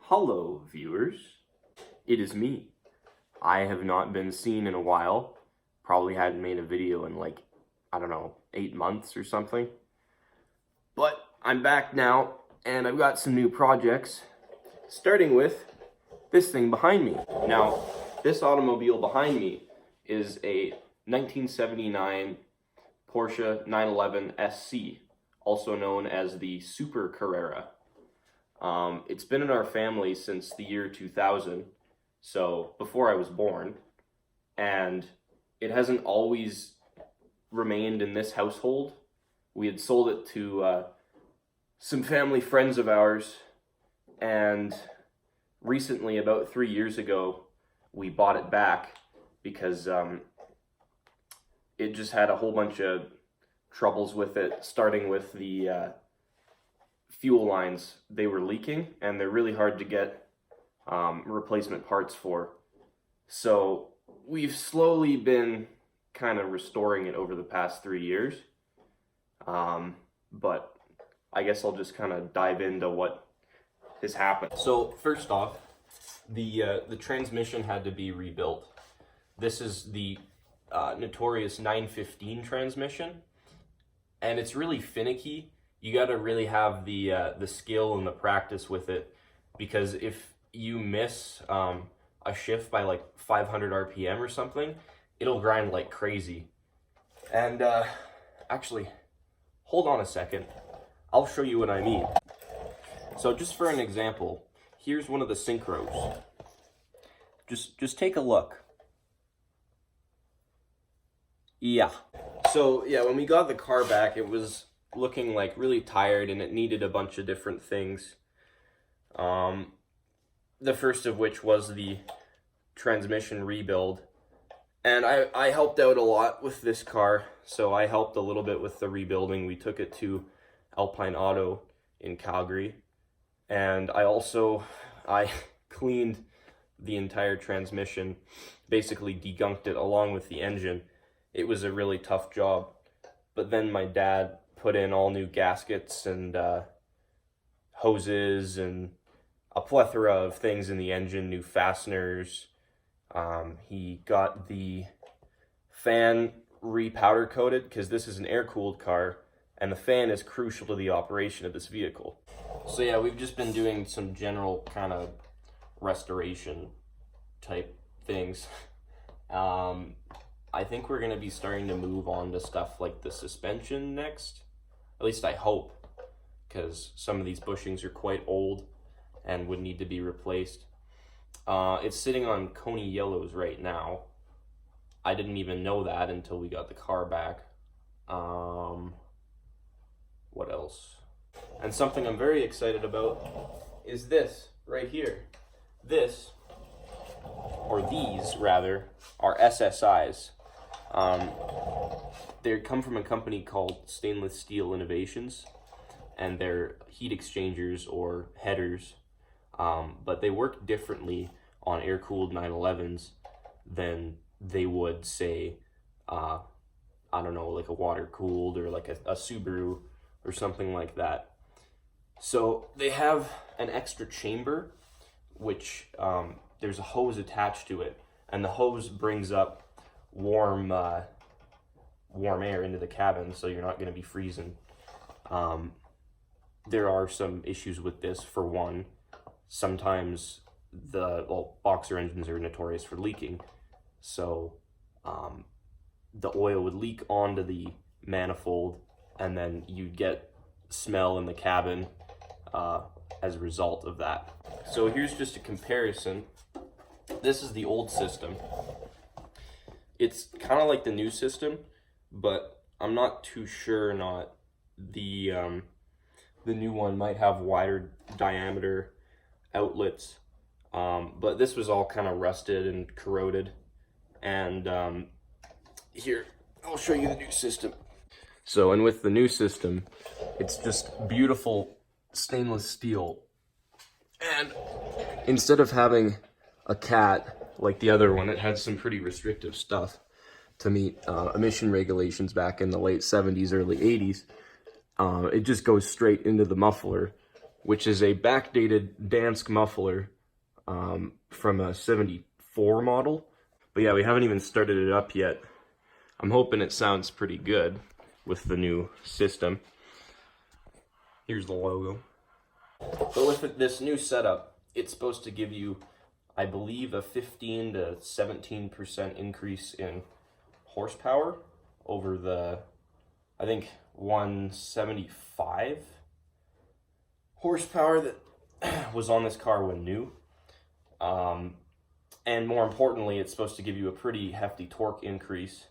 Hello, viewers. It is me. I have not been seen in a while. Probably hadn't made a video in like, I don't know, 8 months or something. But I'm back now, and I've got some new projects, starting with this thing behind me. Now, this automobile behind me is a 1979 Porsche 911 SC, also known as the Super Carrera. It's been in our family since the year 2000, so before I was born, and it hasn't always remained in this household. We had sold it to some family friends of ours, and recently, about 3 years ago, we bought it back because it just had a whole bunch of troubles with it, starting with the fuel lines. They were leaking, and they're really hard to get replacement parts for. So we've slowly been kind of restoring it over the past 3 years. But I guess I'll just kind of dive into what has happened. So first off, the transmission had to be rebuilt. This is the notorious 915 transmission, and it's really finicky. You got to really have the skill and the practice with it, because if you miss a shift by like 500 RPM or something, it'll grind like crazy. And actually, hold on a second. I'll show you what I mean. So just for an example, here's one of the synchros. Just take a look. Yeah. So yeah, when we got the car back, it was looking like really tired, and it needed a bunch of different things. The first of which was the transmission rebuild. And I helped out a lot with this car, so I helped a little bit with the rebuilding. We took it to Alpine Auto in Calgary, and I cleaned the entire transmission, basically degunked it along with the engine. It was a really tough job, but then my dad put in all new gaskets and hoses and a plethora of things in the engine, new fasteners. He got the fan re-powder coated, because this is an air-cooled car, and the fan is crucial to the operation of this vehicle. So yeah, we've just been doing some general kind of restoration type things. I think we're going to be starting to move on to stuff like the suspension next. At least I hope, because some of these bushings are quite old and would need to be replaced. It's sitting on Coney yellows right now. I didn't even know that until we got the car back. What else? And something I'm very excited about is this right here. This, or these rather, are SSIs. They come from a company called Stainless Steel Innovations, and they're heat exchangers or headers, but they work differently on air-cooled 911s than they would, say, I don't know, like a water-cooled or like a Subaru or something like that. So they have an extra chamber, which there's a hose attached to it, and the hose brings up warm air into the cabin, so you're not going to be freezing. There are some issues with this. For one, sometimes boxer engines are notorious for leaking, so the oil would leak onto the manifold, and then you'd get smell in the cabin as a result of that. So here's just a comparison. This is the old system. It's kind of like the new system, but I'm not too sure or not. The new one might have wider diameter outlets, but this was all kind of rusted and corroded. And here, I'll show you the new system. So, and with the new system, it's just beautiful stainless steel. And instead of having a cat like the other one, it had some pretty restrictive stuff to meet emission regulations back in the late 70s, early 80s. It just goes straight into the muffler, which is a backdated Dansk muffler from a 74 model. But yeah, we haven't even started it up yet. I'm hoping it sounds pretty good with the new system. Here's the logo. So with this new setup, it's supposed to give you, I believe, a 15 to 17% increase in horsepower over the, I think, 175 horsepower that was on this car when new. And more importantly, it's supposed to give you a pretty hefty torque increase,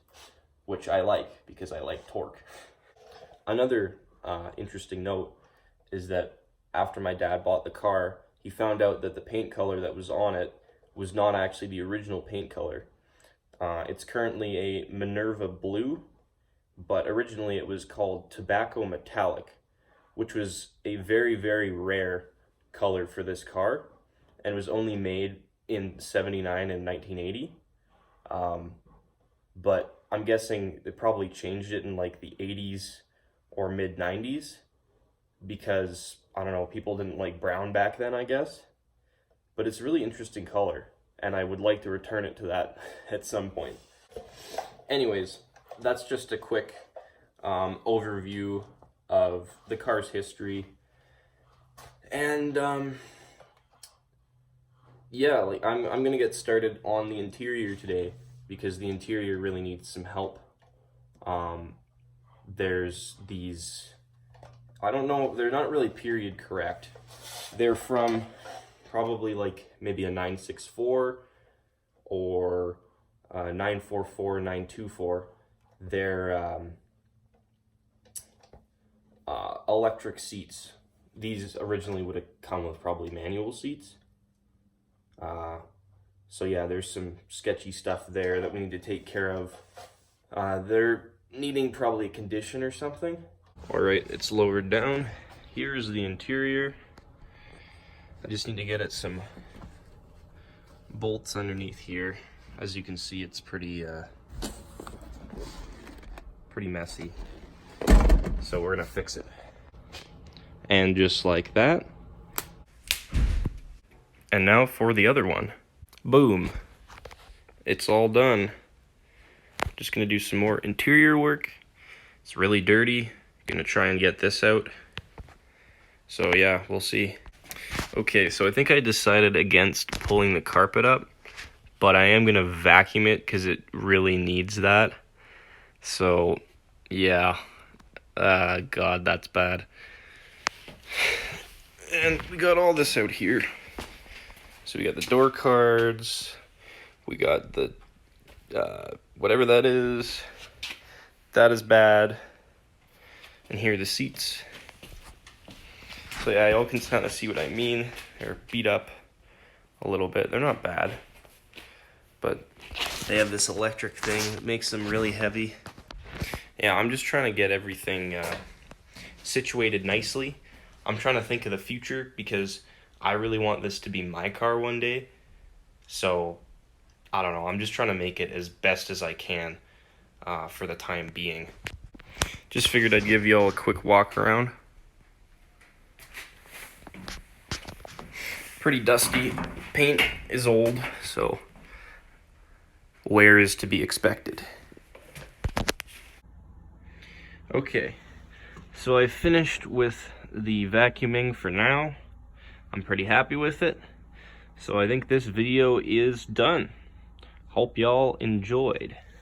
which I like because I like torque. Another interesting note is that after my dad bought the car, he found out that the paint color that was on it was not actually the original paint color. It's currently a Minerva blue, but originally it was called tobacco metallic, which was a very, very rare color for this car and was only made in 79 and 1980. But I'm guessing they probably changed it in like the 80s or mid 90s because, I don't know, people didn't like brown back then, I guess. But it's a really interesting color, and I would like to return it to that at some point. Anyways, that's just a quick overview of the car's history. And yeah, like I'm gonna get started on the interior today because the interior really needs some help. There's these, I don't know, they're not really period correct. They're from probably like maybe a 964 or 944, 924. They're electric seats. These originally would have come with probably manual seats. So yeah, there's some sketchy stuff there that we need to take care of. They're needing probably a condition or something. All right, it's lowered down. Here's the interior. I just need to get it some bolts underneath here. As you can see, it's pretty messy. So we're gonna fix it. And just like that. And now for the other one. Boom. It's all done. Just gonna do some more interior work. It's really dirty. Gonna try and get this out. So yeah, we'll see. Okay, so I think I decided against pulling the carpet up, but I am gonna vacuum it because it really needs that. So yeah, God, that's bad. And we got all this out here. So we got the door cards, we got the, whatever that is bad, and here are the seats. So yeah, y'all can kind of see what I mean. They're beat up a little bit. They're not bad, but they have this electric thing that makes them really heavy. Yeah, I'm just trying to get everything situated nicely. I'm trying to think of the future because I really want this to be my car one day. So, I don't know. I'm just trying to make it as best as I can for the time being. Just figured I'd give y'all a quick walk around. Pretty dusty. Paint is old, so wear is to be expected. Okay, so I finished with the vacuuming for now. I'm pretty happy with it. So I think this video is done. Hope y'all enjoyed.